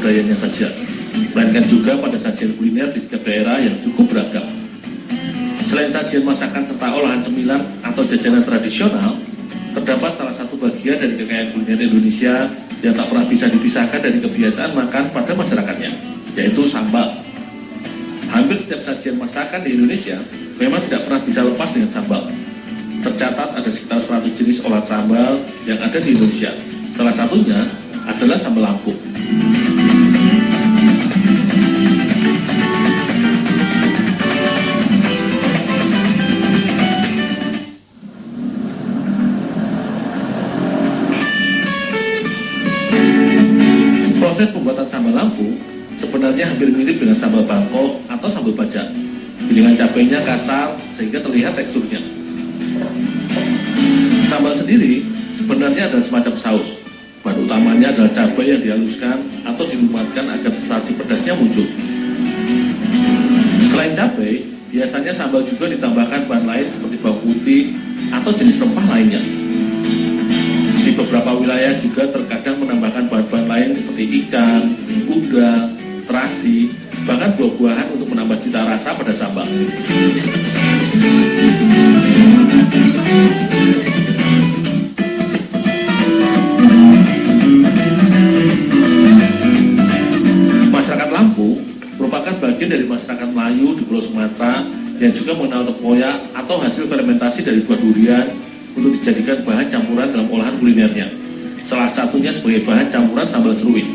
budayanya saja, melainkan juga pada sajian kuliner di setiap daerah yang cukup beragam. Selain sajian masakan serta olahan cemilan atau jajanan tradisional, terdapat salah satu bagian dari kekayaan kuliner Indonesia yang tak pernah bisa dipisahkan dari kebiasaan makan pada masyarakatnya, yaitu sambal. Hampir setiap sajian masakan di Indonesia memang tidak pernah bisa lepas dengan sambal. Tercatat ada sekitar 100 jenis olahan sambal yang ada di Indonesia. Salah satunya adalah sambal Lampung. Proses pembuatan sambal Lampung sebenarnya hampir mirip dengan sambal Bangkok atau sambal Bajak. Gilingan cabainya kasar sehingga terlihat teksturnya. Sambal sendiri sebenarnya adalah semacam saus. Bahan utamanya adalah cabai yang dihaluskan atau dilumatkan agar sensasi pedasnya muncul. Selain cabai, biasanya sambal juga ditambahkan bahan lain seperti bawang putih atau jenis rempah lainnya. Di beberapa wilayah juga terkadang menambahkan bahan-bahan lain seperti ikan, udang, terasi, bahkan buah-buahan untuk menambah cita rasa pada sambal. Masyarakat Lampung merupakan bagian dari masyarakat Melayu di Pulau Sumatera yang juga mengenal tempoyak atau hasil fermentasi dari buah durian untuk dijadikan bahan campuran dalam olahan kulinernya. Salah satunya sebagai bahan campuran sambal seruit.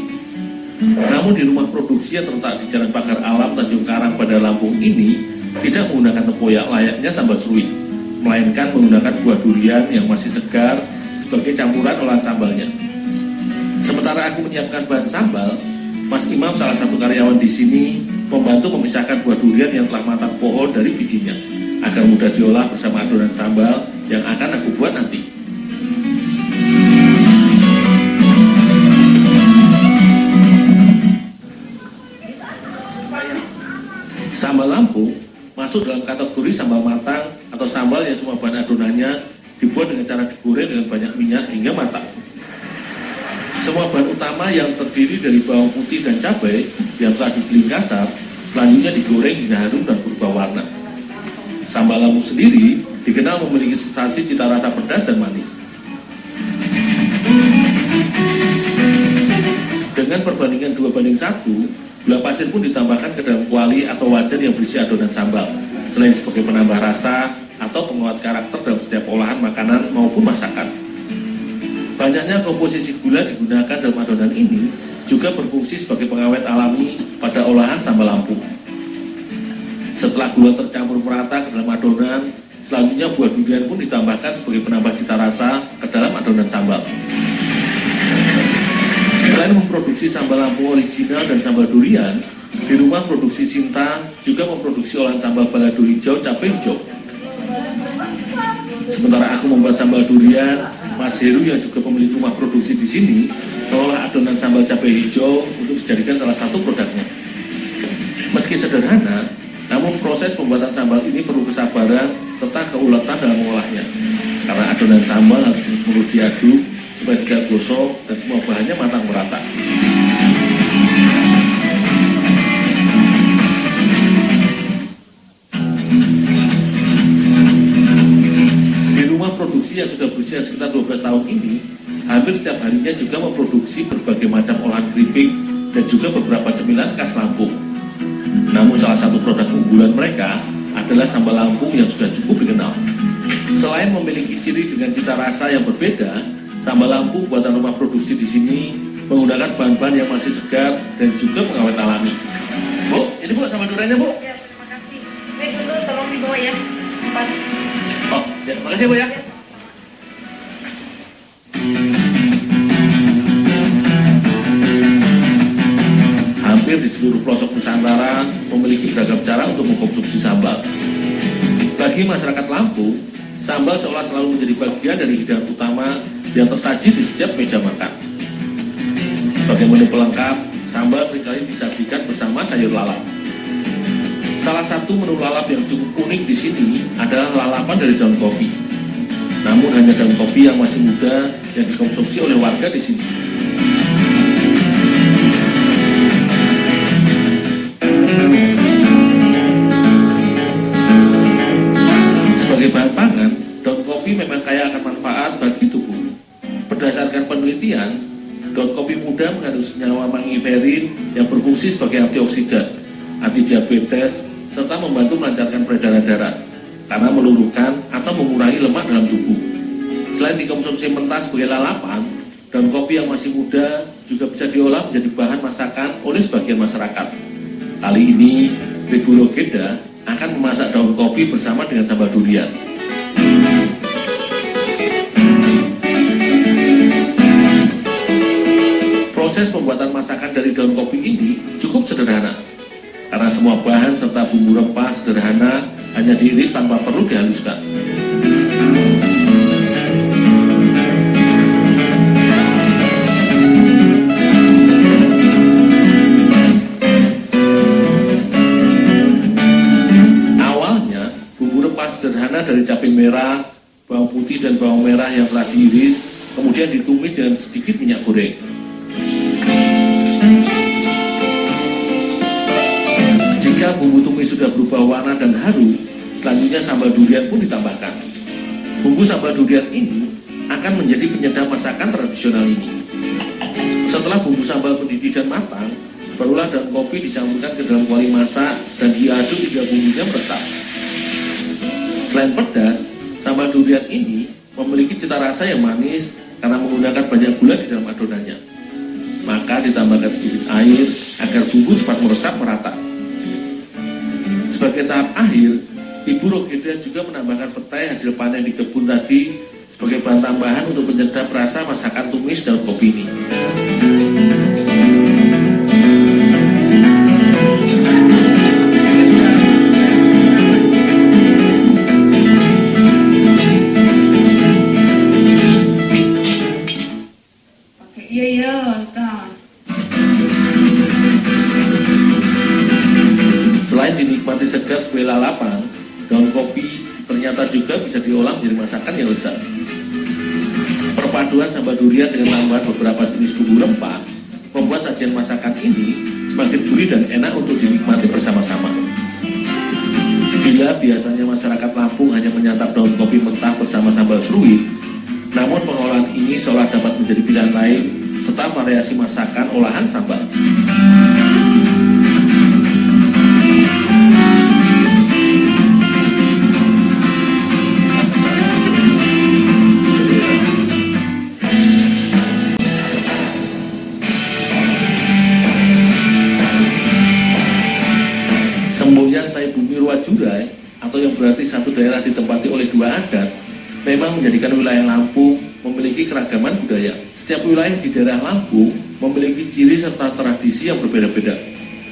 Namun di rumah produksi yang terletak di Jalan Pagar Alam Tanjung Karang pada Lampung ini tidak menggunakan tempoyak layaknya sambal seruit, melainkan menggunakan buah durian yang masih segar sebagai campuran olahan sambalnya. Sementara aku menyiapkan bahan sambal, Mas Imam, salah satu karyawan di sini, membantu memisahkan buah durian yang telah matang pohon dari bijinya, agar mudah diolah bersama adonan sambal yang akan aku buat nanti. Sambal Lampung masuk dalam kategori sambal matang atau sambal yang semua bahan adonannya dibuat dengan cara digoreng dengan banyak minyak hingga matang. Semua bahan utama yang terdiri dari bawang putih dan cabai yang telah digiling kasar selanjutnya digoreng hingga harum dan berubah warna. Sambal Lampung sendiri dikenal memiliki sensasi cita rasa pedas dan manis. Dengan perbandingan 2:1, gula pasir pun ditambahkan ke dalam kuali atau wajan yang berisi adonan sambal, selain sebagai penambah rasa atau penguat karakter dalam setiap olahan makanan maupun masakan. Banyaknya komposisi gula digunakan dalam adonan ini juga berfungsi sebagai pengawet alami pada olahan sambal Lampung. Setelah gula tercampur merata ke dalam adonan, selanjutnya buah durian pun ditambahkan sebagai penambah cita rasa ke dalam adonan sambal. Selain memproduksi sambal Lampung original dan sambal durian, di rumah produksi Sinta juga memproduksi olahan sambal balado hijau cabai hijau. Sementara aku membuat sambal durian, Mas Heru yang juga pemilik rumah produksi di sini mengolah adonan sambal cabai hijau untuk dijadikan salah satu produknya. Meski sederhana, namun proses pembuatan sambal ini perlu kesabaran serta keuletan dalam mengolahnya, karena adonan sambal harus terus-menerus diaduk supaya tidak gosong dan semua bahannya matang merata. Di rumah produksi yang sudah berusia sekitar 12 tahun ini, hampir setiap harinya juga memproduksi berbagai macam olahan keripik dan juga beberapa cemilan khas Lampung. Namun salah satu produk unggulan mereka adalah sambal Lampung yang sudah cukup dikenal. Selain memiliki ciri dengan cita rasa yang berbeda, sambal Lampung buatan rumah produksi di sini menggunakan bahan-bahan yang masih segar dan juga pengawet alami. Bu, ini Bu sambal duriannya Bu. Ya, terima kasih. Baik dulu, tolong dibawa ya. Oh, ya, makasih Bu ya. Hampir di seluruh pelosok Nusantara memiliki beragam cara untuk mengkonsumsi sambal. Bagi masyarakat Lampung, sambal seolah selalu menjadi bagian dari hidangan utama yang tersaji di setiap meja makan. Sebagai menu pelengkap, sambal seringkali disajikan bersama sayur lalap. Salah satu menu lalap yang cukup unik di sini adalah lalapan dari daun kopi. Namun hanya daun kopi yang masih muda yang dikonsumsi oleh warga di sini. sebagai antioksidan, anti diabetes, serta membantu melancarkan peredaran darah karena meluruhkan atau mengurangi lemak dalam tubuh. Selain dikonsumsi mentah sebagai lalapan, daun kopi yang masih muda juga bisa diolah menjadi bahan masakan oleh sebagian masyarakat. Kali ini, Ibu Rogeda akan memasak daun kopi bersama dengan sambal durian. Proses pembuatan masakan dari daun kopi ini cukup sederhana, karena semua bahan serta bumbu rempah sederhana hanya diiris tanpa perlu dihaluskan. Awalnya, bumbu rempah sederhana dari cabai merah, bawang putih dan bawang merah yang telah diiris, kemudian ditumis dengan sedikit minyak goreng. Jika bumbu tumis sudah berubah warna dan harum, selanjutnya sambal durian pun ditambahkan. Bumbu sambal durian ini akan menjadi penyedap masakan tradisional ini. Setelah bumbu sambal mendidih dan matang, barulah daun kopi dicampurkan ke dalam kuali masak dan diaduk hingga bumbunya meresap. Selain pedas, sambal durian ini memiliki cita rasa yang manis karena menggunakan banyak gula di dalam adonannya. Maka ditambahkan sedikit air agar bumbu cepat meresap merata. Sebagai tahap akhir, Ibu Rogeda juga menambahkan petai hasil panen di kebun tadi sebagai bahan tambahan untuk menyedap rasa masakan tumis daun kopi ini. Selain dinikmati segar sebagai lalapan, daun kopi ternyata juga bisa diolah menjadi masakan yang lezat. Perpaduan sambal durian dengan tambahan beberapa jenis bumbu rempah membuat sajian masakan ini semakin gurih dan enak untuk dinikmati bersama-sama. Bila biasanya masyarakat Lampung hanya menyantap daun kopi mentah bersama sambal seruit, namun pengolahan ini seolah dapat menjadi pilihan lain serta variasi masakan olahan sambal. Semboyan Sai Bumi Ruwajurai atau yang berarti satu daerah ditempati oleh dua adat memang menjadikan wilayah Lampung memiliki keragaman budaya. Setiap wilayah di daerah Lampung memiliki ciri serta tradisi yang berbeda-beda.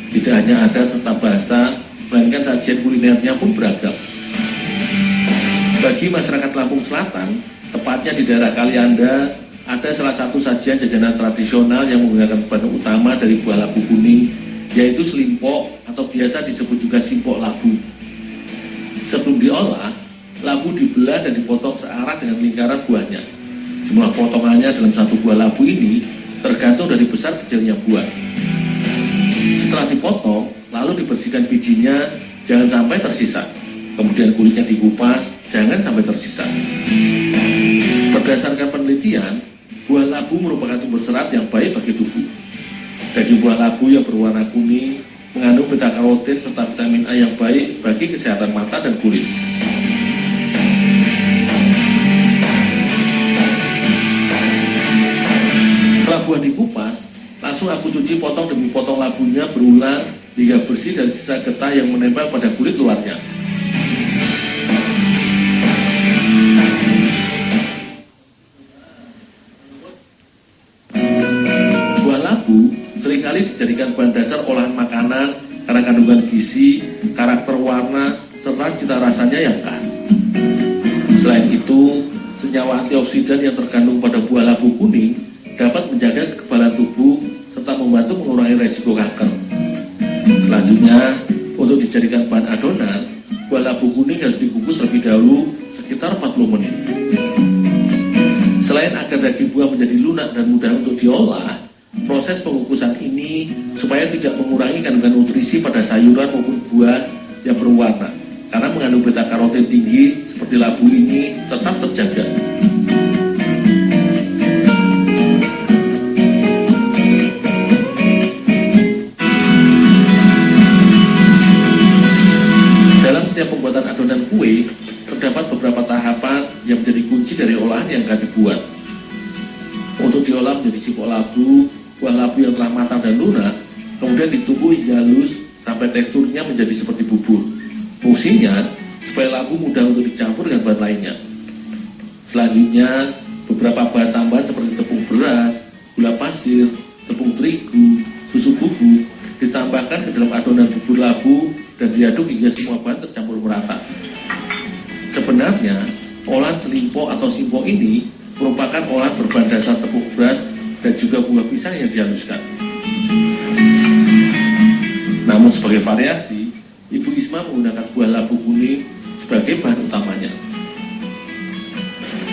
Tidak hanya adat serta bahasa, melainkan sajian kulinernya pun beragam. Bagi masyarakat Lampung Selatan, tepatnya di daerah Kalianda, ada salah satu sajian jajanan tradisional yang menggunakan bahan utama dari buah labu kuning, yaitu selimpok atau biasa disebut juga simpok labu. Sebelum diolah, labu dibelah dan dipotong searah dengan lingkaran buahnya. Jumlah potongannya dalam satu buah labu ini tergantung dari besar kecilnya buah. Setelah dipotong, lalu dibersihkan bijinya, jangan sampai tersisa. Kemudian kulitnya dikupas, jangan sampai tersisa. Berdasarkan penelitian, buah labu merupakan sumber serat yang baik bagi tubuh. Daging buah labu yang berwarna kuning mengandung beta-karotin serta vitamin A yang baik bagi kesehatan mata dan kulit. Setelah buah dikupas, langsung aku cuci potong demi potong labunya berulang hingga bersih dari sisa getah yang menempel pada kulit luarnya. Buah labu seringkali dijadikan bahan dasar olahan makanan karena kandungan gizi, karakter warna, serta cita rasanya yang khas. Selain itu, senyawa antioksidan yang terkandung pada buah labu kuning dapat menjaga kekebalan tubuh serta membantu mengurangi resiko kanker. Selanjutnya, untuk dijadikan bahan adonan, buah labu kuning harus dikukus lebih dahulu sekitar 40 menit. Selain agar daging buah menjadi lunak dan mudah untuk diolah, proses pengukusan ini supaya tidak mengurangi kandungan nutrisi pada sayuran maupun buah yang berwarna, karena mengandung beta-karotin tinggi seperti labu ini tetap terjaga. kue, terdapat beberapa tahapan yang menjadi kunci dari olahan yang akan dibuat. Untuk diolah menjadi sipok labu, buah labu yang telah matang dan lunak, kemudian ditumbuk hingga halus sampai teksturnya menjadi seperti bubur. Fungsinya supaya labu mudah untuk dicampur dengan bahan lainnya. Selanjutnya, beberapa bahan tambahan seperti tepung beras, gula pasir, tepung terigu, susu bubuk ditambahkan ke dalam adonan bubur labu dan diaduk hingga semua bahan tercampur merata. Sebenarnya, olahan selimpok atau simpok ini merupakan olahan berbahan dasar tepung beras dan juga buah pisang yang dihaluskan. Namun sebagai variasi, Ibu Isma menggunakan buah labu kuning sebagai bahan utamanya.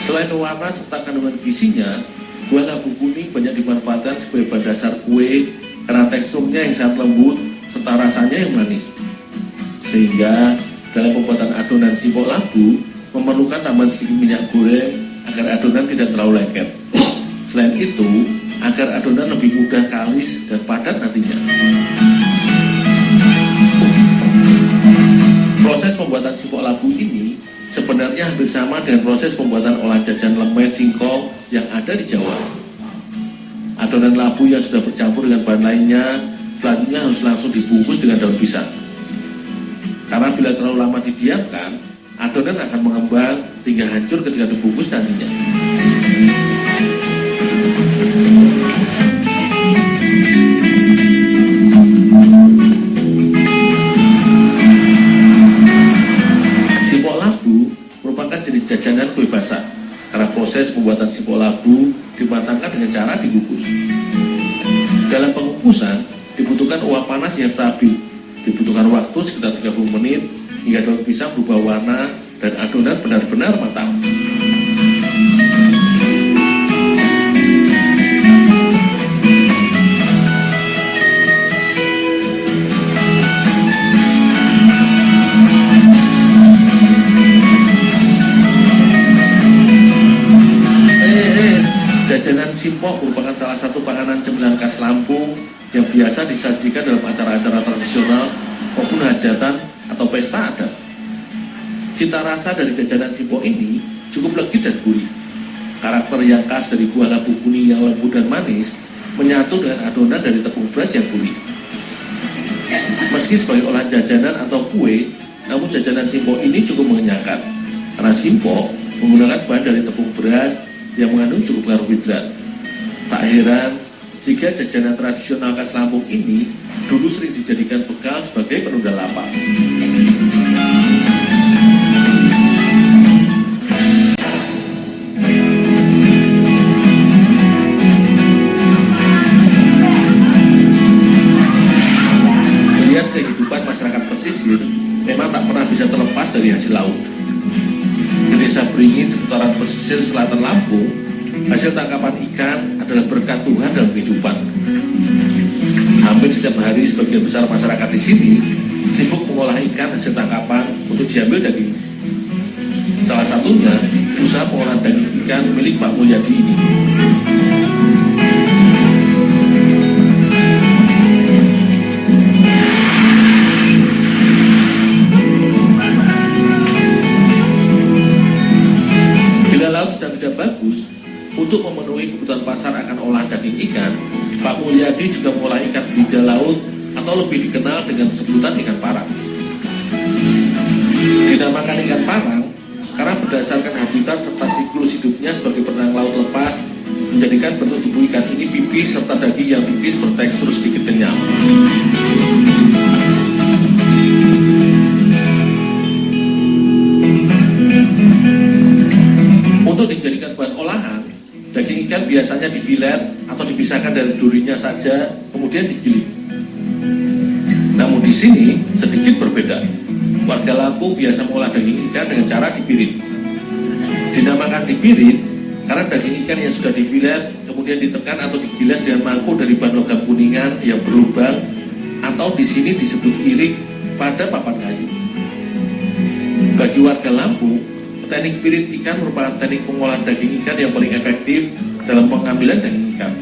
Selain warna serta kandungan gizinya, buah labu kuning banyak dimanfaatkan sebagai bahan dasar kue karena teksturnya yang sangat lembut serta rasanya yang manis. Sehingga dalam pembuatan adonan sipok labu memerlukan tambahan sedikit minyak goreng agar adonan tidak terlalu lengket. Selain itu, agar adonan lebih mudah kalis dan padat nantinya. Proses pembuatan sipok labu ini sebenarnya hampir sama dengan proses pembuatan olahan jajan lemet singkong yang ada di Jawa. Adonan labu yang sudah bercampur dengan bahan lainnya selanjutnya harus langsung dibungkus dengan daun pisang. Karena bila terlalu lama didiamkan, adonan akan mengembang sehingga hancur ketika dibungkus nantinya. Sipok labu merupakan jenis jajanan kue basah karena proses pembuatan sipok labu dimatangkan dengan cara dikukus. Dalam pengukusan dibutuhkan uap panas yang stabil, dibutuhkan waktu sekitar 30 menit hingga daun pisang berubah warna dan adonan benar-benar matang. Jajanan simpok merupakan salah satu panganan cemilan khas Lampung yang biasa disajikan dalam acara-acara tradisional maupun hajatan atau pesta adat. Cita rasa dari jajanan simpok ini cukup legit dan gurih. Karakter yang khas dari buah labu kuning yang lembut dan manis menyatu dengan adonan dari tepung beras yang gurih. Meski sebagai olahan jajanan atau kue, namun jajanan simpok ini cukup mengenyangkan karena simpok menggunakan bahan dari tepung beras yang mengandung cukup karbohidrat. Tak heran jika jajanan tradisional khas Lampung ini dulu sering dijadikan bekal sebagai penunda lapar. Melihat kehidupan masyarakat pesisir memang tak pernah bisa terlepas dari hasil laut. Di Desa Beringin, seputaran pesisir selatan Lampung, hasil tangkapan ikan adalah berkat Tuhan dalam kehidupan. Hampir setiap hari sebagian besar masyarakat di sini sibuk mengolah ikan hasil tangkapan untuk diambil daging. Salah satunya usaha pengolahan daging ikan milik Pak Mulyadi ini. Sedang tidak bagus, untuk memenuhi kebutuhan pasar akan olahan daging ikan, Pak Mulyadi juga mengolah ikan bida laut atau lebih dikenal dengan sebutan ikan parang. Dinamakan ikan parang karena berdasarkan habitat serta siklus hidupnya sebagai berenang laut lepas, menjadikan bentuk tubuh ikan ini pipih serta daging yang tipis bertekstur sedikit kenyal. Untuk dijadikan bahan olahan, daging ikan biasanya difilet atau dipisahkan dari durinya saja, kemudian digiling. Namun di sini sedikit berbeda. Warga Lampung biasa mengolah daging ikan dengan cara dipirit. Dinamakan dipirit karena daging ikan yang sudah difilet kemudian ditekan atau digilas dengan mangkuk dari bahan logam kuningan yang berlubang atau di sini disebut irik pada papan kayu. Bagi warga Lampung, teknik pirit ikan merupakan teknik pengolahan daging ikan yang paling efektif dalam pengambilan daging ikan.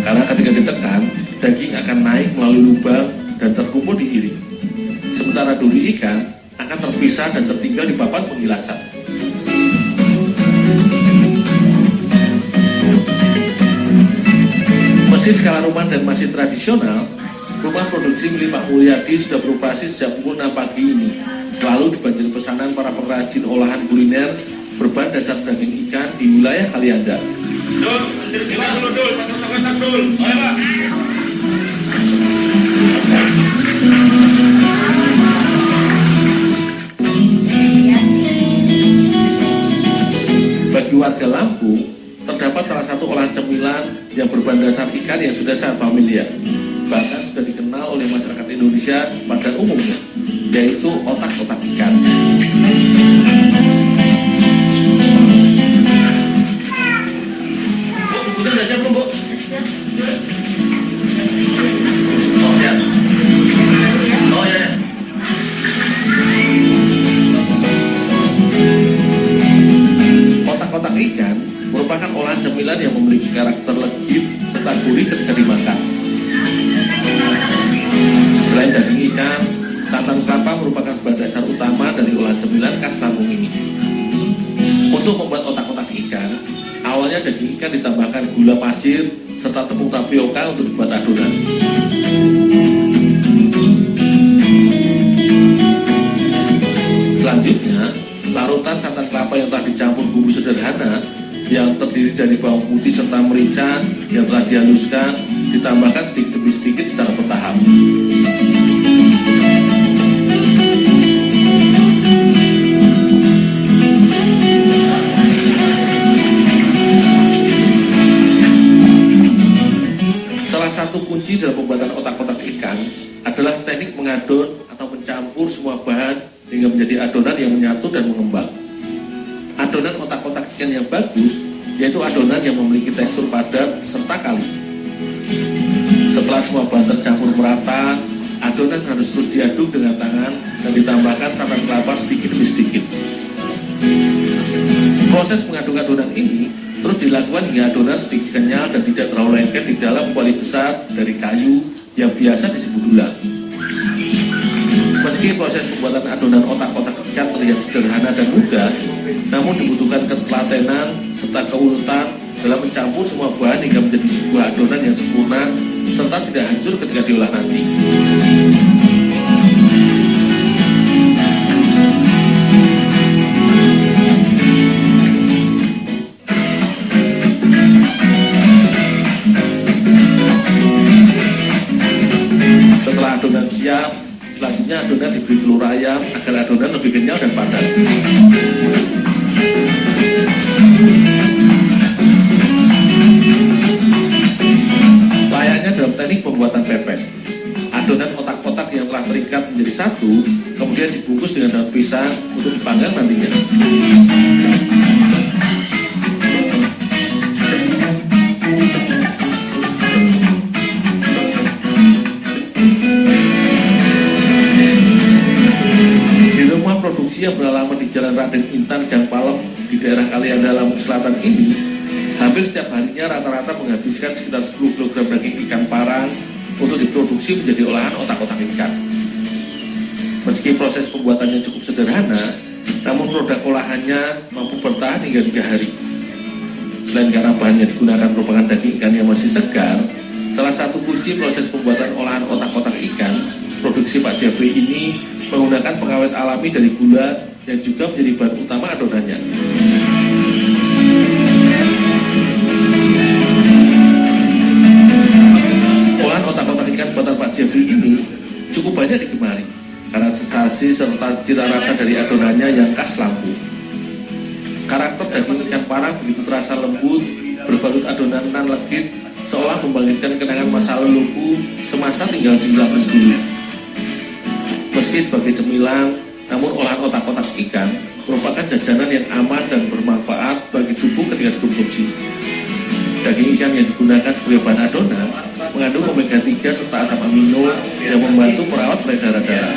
Karena ketika ditekan, daging akan naik melalui lubang dan terkumpul di irik. Sementara duri ikan akan akan terpisah dan tertinggal di papan pengilasan. Meski skala rumah dan masih tradisional, rumah produksi milik Pak Mulyadi sudah beroperasi sejak pukul 6 pagi ini. Selalu dibanjiri pesanan para pengrajin olahan kuliner berbahan dasar daging ikan di wilayah Kalianda. Dul, gimana dulu Dul? Pasang Dul. Ayo Pak. Bagi warga Lampung, terdapat salah satu olahan cemilan yang berbahan dasar ikan yang sudah sangat familiar. Bahkan sudah dikenal oleh masyarakat Indonesia pada umumnya, yaitu otak-otak ikan. Bu, udah siap belum, Bu? Oh ya. Oh ya. Otak-otak ikan merupakan olahan cemilan yang memiliki karakter legit serta gurih ketika dimakan. Selain daging ikan, santan kelapa merupakan bahan dasar utama dari olahan cemilan khas Lampung ini. Untuk membuat otak-otak ikan, awalnya daging ikan ditambahkan gula pasir serta tepung tapioka untuk dibuat adonan. Selanjutnya, larutan santan kelapa yang telah dicampur bumbu sederhana yang terdiri dari bawang putih serta merica yang telah dihaluskan ditambahkan sedikit demi sedikit secara bertahap. Salah satu kunci dalam pembuatan otak-otak ikan adalah teknik mengadon atau mencampur semua bahan hingga menjadi adonan yang menyatu dan mengembang. Adonan otak-otak ikan yang bagus yaitu adonan yang memiliki tekstur padat serta kalis. Setelah semua bahan tercampur merata, adonan harus terus diaduk dengan tangan dan ditambahkan santan kelapa sedikit demi sedikit. Proses mengaduk adonan ini terus dilakukan hingga adonan sedikit kenyal dan tidak terlalu lengket di dalam kuali besar dari kayu yang biasa disebut dulang. Meski proses pembuatan adonan otak-otak ikan terlihat sederhana dan mudah, namun dibutuhkan ketelatenan serta keuletan dalam mencampur semua bahan hingga menjadi sebuah adonan yang sempurna serta tidak hancur ketika diolah nanti. Setelah adonan siap, selanjutnya adonan diberi telur ayam agar adonan lebih kenyal dan padat. Layaknya dalam teknik pembuatan pepes, adonan otak-otak yang telah terikat menjadi satu kemudian dibungkus dengan daun pisang untuk dipanggang nantinya. Yang beralamat di Jalan Raden Intan Gang Palem di daerah Kalianda Lampung Selatan ini, hampir setiap harinya rata-rata menghabiskan sekitar 10 kg daging ikan parang untuk diproduksi menjadi olahan otak-otak ikan. Meski proses pembuatannya cukup sederhana, namun produk olahannya mampu bertahan hingga 3 hari. Selain karena bahan yang digunakan merupakan daging ikan yang masih segar, salah satu kunci proses pembuatan olahan otak-otak ikan produksi Pak Jeffrey ini menggunakan pengawet alami dari gula yang juga menjadi bahan utama adonannya. Olahan otak-otak ikan buatan Pak Jeffrey ini cukup banyak digemari karena sensasi serta cita rasa dari adonannya yang khas Lampung. Karakter daging ikan parang begitu terasa lembut, berbalut adonan nan legit, seolah membangkitkan kenangan masa leluhur semasa tinggal di Lampung dulu. Meski sebagai cemilan, namun olahan otak-otak ikan merupakan jajanan yang aman dan bermanfaat bagi tubuh ketika dikonsumsi. Daging ikan yang digunakan sebagai bahan adonan mengandung omega 3 serta asam amino yang membantu merawat peredaran darah.